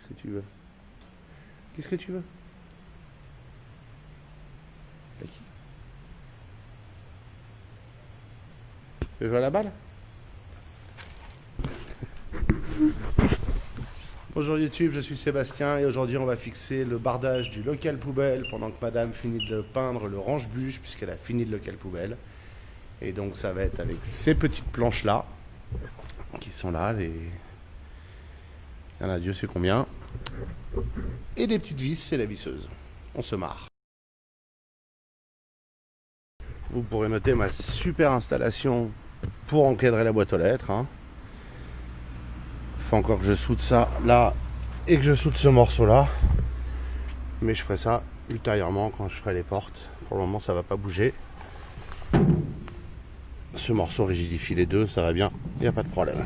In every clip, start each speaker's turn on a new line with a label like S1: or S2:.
S1: Qu'est-ce que tu veux? Qu'est-ce que tu veux? T'as qui? Tu veux jouer à la balle? Bonjour YouTube, je suis Sébastien et aujourd'hui on va fixer le bardage du local poubelle pendant que madame finit de peindre le range-bûche puisqu'elle a fini le local poubelle. Et donc ça va être avec ces petites planches là qui sont là, il y en a Dieu sait combien, et des petites vis et la visseuse. On se marre. Vous pourrez noter ma super installation pour encadrer la boîte aux lettres. Faut encore que je soude ça là et que je soude ce morceau là. Mais je ferai ça ultérieurement quand je ferai les portes. Pour le moment ça va pas bouger. Ce morceau rigidifie les deux, ça va bien, il n'y a pas de problème.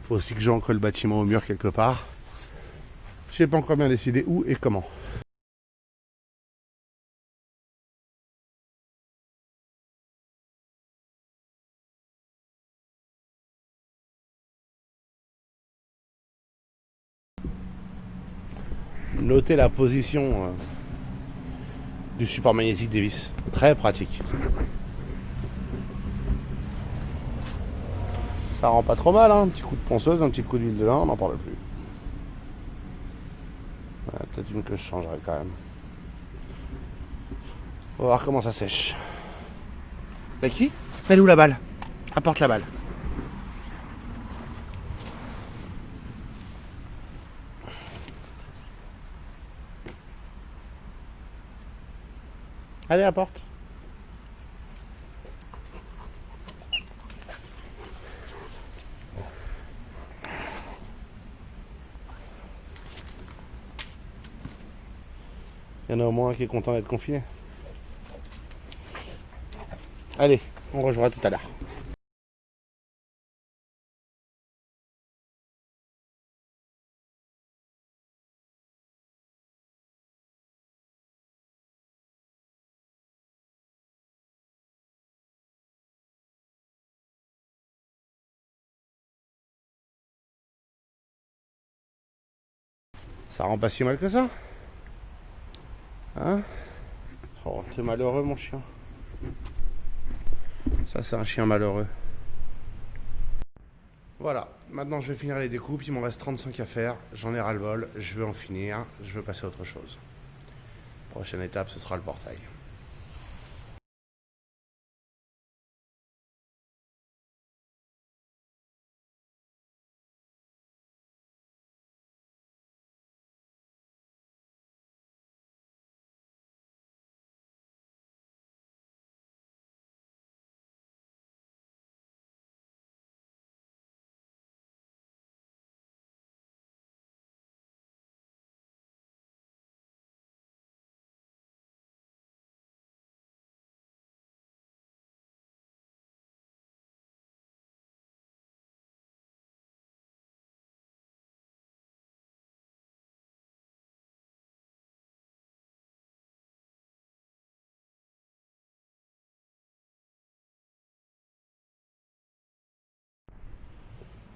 S1: Faut aussi que j'ancre le bâtiment au mur quelque part. Je sais pas encore bien décidé où et comment. Notez la position du support magnétique des vis. Très pratique. Ça rend pas trop mal, hein. Un petit coup de ponceuse, un petit coup d'huile de lin, on n'en parle plus. Peut-être une que je changerai quand même. On va voir comment ça sèche. La qui? Elle est où la balle? Apporte la balle. Allez, apporte. Il y en a au moins un qui est content d'être confiné. Allez, on rejouera tout à l'heure. Ça rend pas si mal que ça? Hein? Oh, t'es malheureux mon chien. Ça c'est un chien malheureux. Voilà, maintenant je vais finir les découpes, il m'en reste 35 à faire, j'en ai ras le bol, je veux en finir, je veux passer à autre chose. Prochaine étape, ce sera le portail.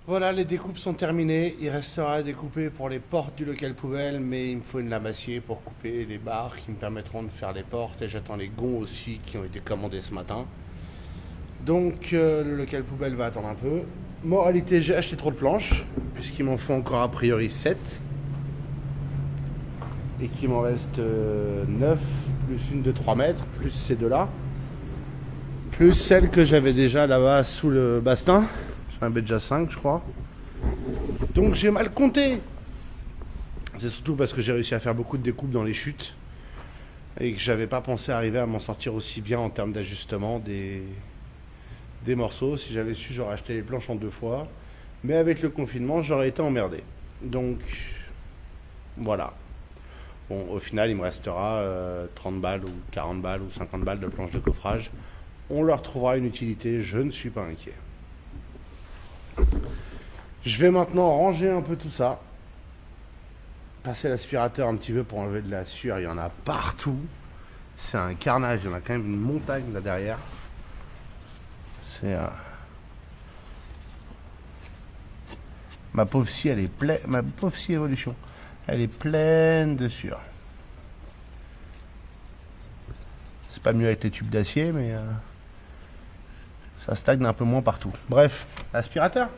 S1: Voilà, les découpes sont terminées. Il restera à découper pour les portes du local poubelle, mais il me faut une lame acier pour couper les barres qui me permettront de faire les portes. Et j'attends les gonds aussi qui ont été commandés ce matin. Donc le local poubelle va attendre un peu. Moralité, j'ai acheté trop de planches, puisqu'il m'en faut encore a priori 7. Et qu'il m'en reste 9, plus une de 3 mètres, plus ces deux-là. Plus celle que j'avais déjà là-bas sous le bastin. J'en avais déjà 5 je crois. Donc j'ai mal compté. C'est surtout parce que j'ai réussi à faire beaucoup de découpes dans les chutes. Et que j'avais pas pensé arriver à m'en sortir aussi bien en termes d'ajustement des morceaux. Si j'avais su, j'aurais acheté les planches en 2 fois. Mais avec le confinement, j'aurais été emmerdé. Donc voilà. Bon, au final, il me restera 30 balles ou 40 balles ou 50 balles de planches de coffrage. On leur trouvera une utilité, je ne suis pas inquiet. Je vais maintenant ranger un peu tout ça. Passer l'aspirateur un petit peu pour enlever de la sueur. Il y en a partout. C'est un carnage. Il y en a quand même une montagne là derrière. C'est... Ma pauvre scie, elle est ma pauvre scie évolution. Elle est pleine de sueur. C'est pas mieux avec les tubes d'acier, mais ça stagne un peu moins partout. Bref, aspirateur.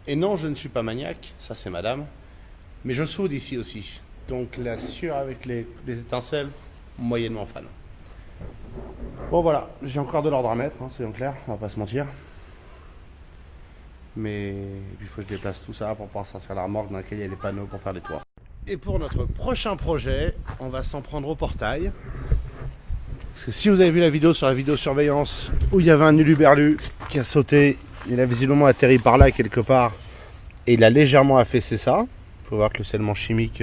S1: Et non, je ne suis pas maniaque, ça c'est madame. Mais je soude ici aussi. Donc la sueur avec les étincelles, moyennement fan. Bon voilà, j'ai encore de l'ordre à mettre, hein, soyons clairs, on va pas se mentir. Mais il faut que je déplace tout ça pour pouvoir sortir la remorque dans laquelle il y a les panneaux pour faire les toits. Et pour notre prochain projet, on va s'en prendre au portail. Parce que si vous avez vu la vidéo sur la vidéosurveillance où il y avait un uluberlu qui a sauté, il a visiblement atterri par là quelque part et il a légèrement affaissé ça. Il faut voir que le scellement chimique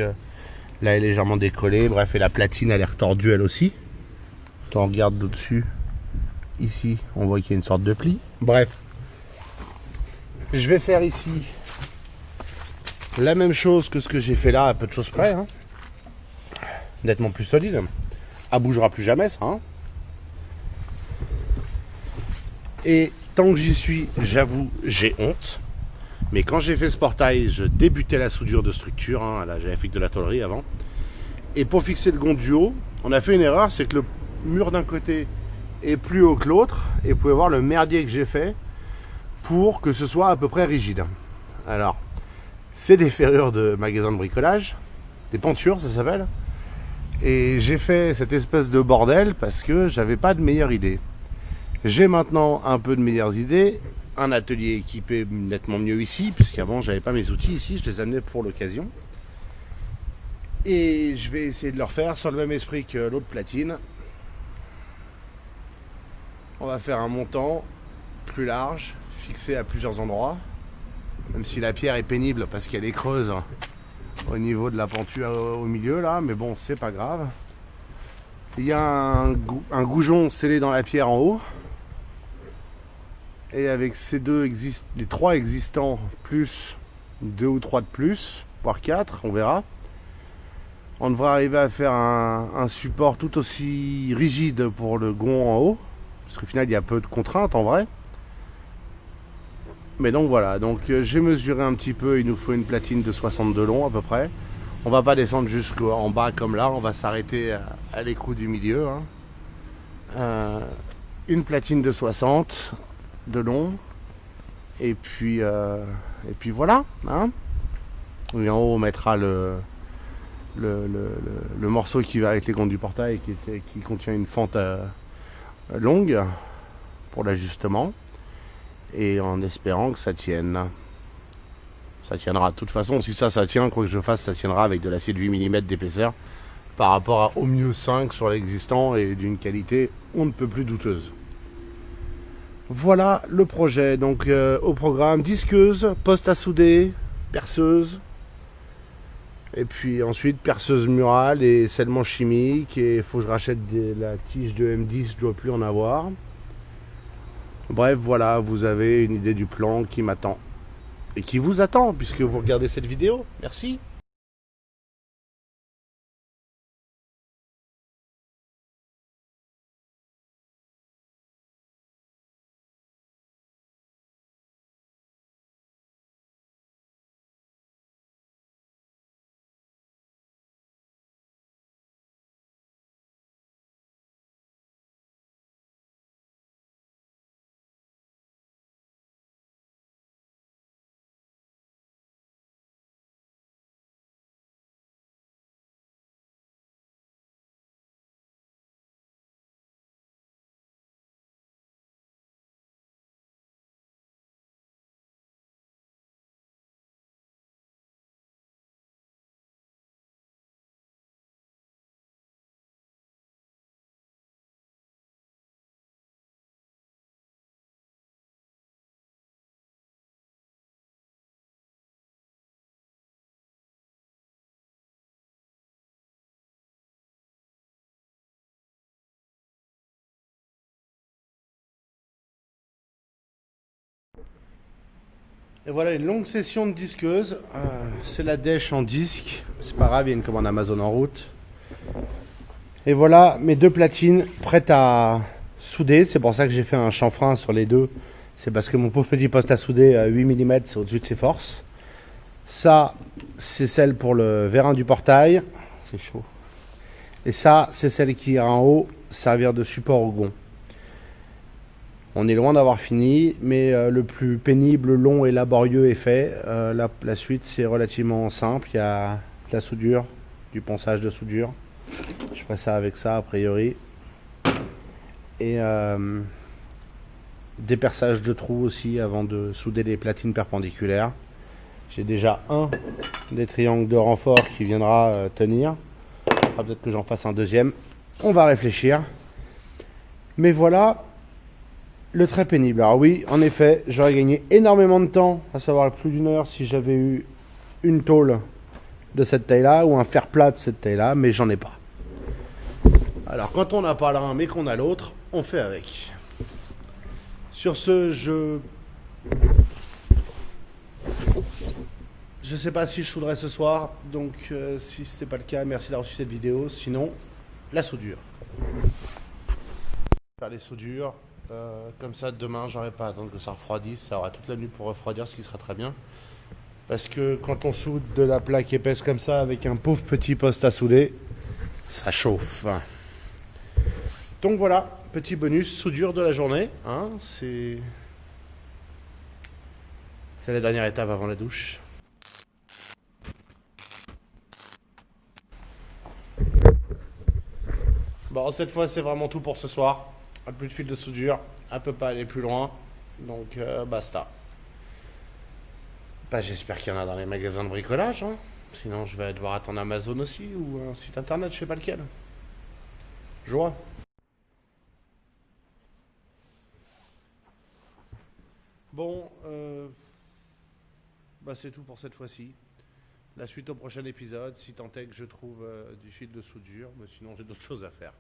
S1: là est légèrement décollé. Bref, et la platine elle est retordue elle aussi. Quand on regarde au-dessus, ici, on voit qu'il y a une sorte de pli. Bref, je vais faire ici la même chose que ce que j'ai fait là, à peu de choses près. Hein. Nettement plus solide. Elle bougera plus jamais ça. Hein. Et tant que j'y suis, j'avoue, j'ai honte. Mais quand j'ai fait ce portail, je débutais la soudure de structure. Hein. Là, j'avais fait de la tôlerie avant. Et pour fixer le gonds du haut, on a fait une erreur, c'est que le mur d'un côté est plus haut que l'autre. Et vous pouvez voir le merdier que j'ai fait pour que ce soit à peu près rigide. Alors, c'est des ferrures de magasin de bricolage, des pentures ça s'appelle. Et j'ai fait cette espèce de bordel parce que j'avais pas de meilleure idée. J'ai maintenant un peu de meilleures idées, un atelier équipé nettement mieux ici, puisqu'avant j'avais pas mes outils ici, je les amenais pour l'occasion. Et je vais essayer de le refaire sur le même esprit que l'autre platine. On va faire un montant plus large, fixé à plusieurs endroits, même si la pierre est pénible parce qu'elle est creuse au niveau de la penture au milieu là, mais bon c'est pas grave. Il y a un goujon scellé dans la pierre en haut. Et avec les trois existants, plus 2 ou 3 de plus, voire 4, on verra. On devrait arriver à faire un support tout aussi rigide pour le gond en haut. Parce qu'au final, il y a peu de contraintes en vrai. Mais donc voilà, donc j'ai mesuré un petit peu, il nous faut une platine de 62 long à peu près. On va pas descendre jusqu'en bas comme là, on va s'arrêter à l'écrou du milieu. Hein. Une platine de 60 de long. Et puis voilà. Hein. Et en haut, on mettra le morceau qui va avec les gonds du portail qui contient une fente longue pour l'ajustement. Et en espérant que ça tienne. Ça tiendra. De toute façon, si ça tient, quoi que je fasse, ça tiendra avec de l'acier de 8 mm d'épaisseur par rapport à au mieux 5 sur l'existant et d'une qualité on ne peut plus douteuse. Voilà le projet. Donc au programme, disqueuse, poste à souder, perceuse. Et puis ensuite perceuse murale et scellement chimique. Et il faut que je rachète la tige de M10, je dois plus en avoir. Bref, voilà, vous avez une idée du plan qui m'attend. Et qui vous attend, puisque vous regardez cette vidéo. Merci. Et voilà une longue session de disqueuse. C'est la dèche en disque. C'est pas grave, il y a une commande Amazon en route. Et voilà mes deux platines prêtes à souder. C'est pour ça que j'ai fait un chanfrein sur les deux. C'est parce que mon pauvre petit poste à souder à 8 mm, c'est au-dessus de ses forces. Ça, c'est celle pour le vérin du portail. C'est chaud. Et ça, c'est celle qui ira en haut, servir de support au gond. On est loin d'avoir fini, mais le plus pénible, long et laborieux est fait. La suite, c'est relativement simple. Il y a de la soudure, du ponçage de soudure. Je ferai ça avec ça, a priori. Et des perçages de trous aussi avant de souder les platines perpendiculaires. J'ai déjà un des triangles de renfort qui viendra tenir. Peut-être que j'en fasse un deuxième. On va réfléchir. Mais voilà le très pénible. Alors oui, en effet, j'aurais gagné énormément de temps, à savoir plus d'une heure, si j'avais eu une tôle de cette taille-là ou un fer plat de cette taille-là, mais j'en ai pas. Alors quand on n'a pas l'un mais qu'on a l'autre, on fait avec. Sur ce, je sais pas si je souderai ce soir, donc si ce n'est pas le cas, merci d'avoir suivi cette vidéo. Sinon, la soudure. Faire les soudures, comme ça demain j'aurai pas à attendre que ça refroidisse, ça aura toute la nuit pour refroidir, ce qui sera très bien. Parce que quand on soude de la plaque épaisse comme ça avec un pauvre petit poste à souder, ça chauffe. Donc voilà, petit bonus soudure de la journée, hein, c'est la dernière étape avant la douche. Bon, cette fois c'est vraiment tout pour ce soir. Plus de fil de soudure, elle peut pas aller plus loin, donc basta. Bah, j'espère qu'il y en a dans les magasins de bricolage, hein. Sinon je vais devoir attendre Amazon aussi ou un site internet, je sais pas lequel. Joie. Bon, bah c'est tout pour cette fois-ci. La suite au prochain épisode, si tant est que je trouve du fil de soudure, mais sinon j'ai d'autres choses à faire.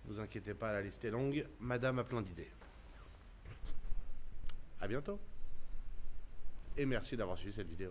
S1: Vous inquiétez pas, la liste est longue. Madame a plein d'idées. À bientôt. Et merci d'avoir suivi cette vidéo.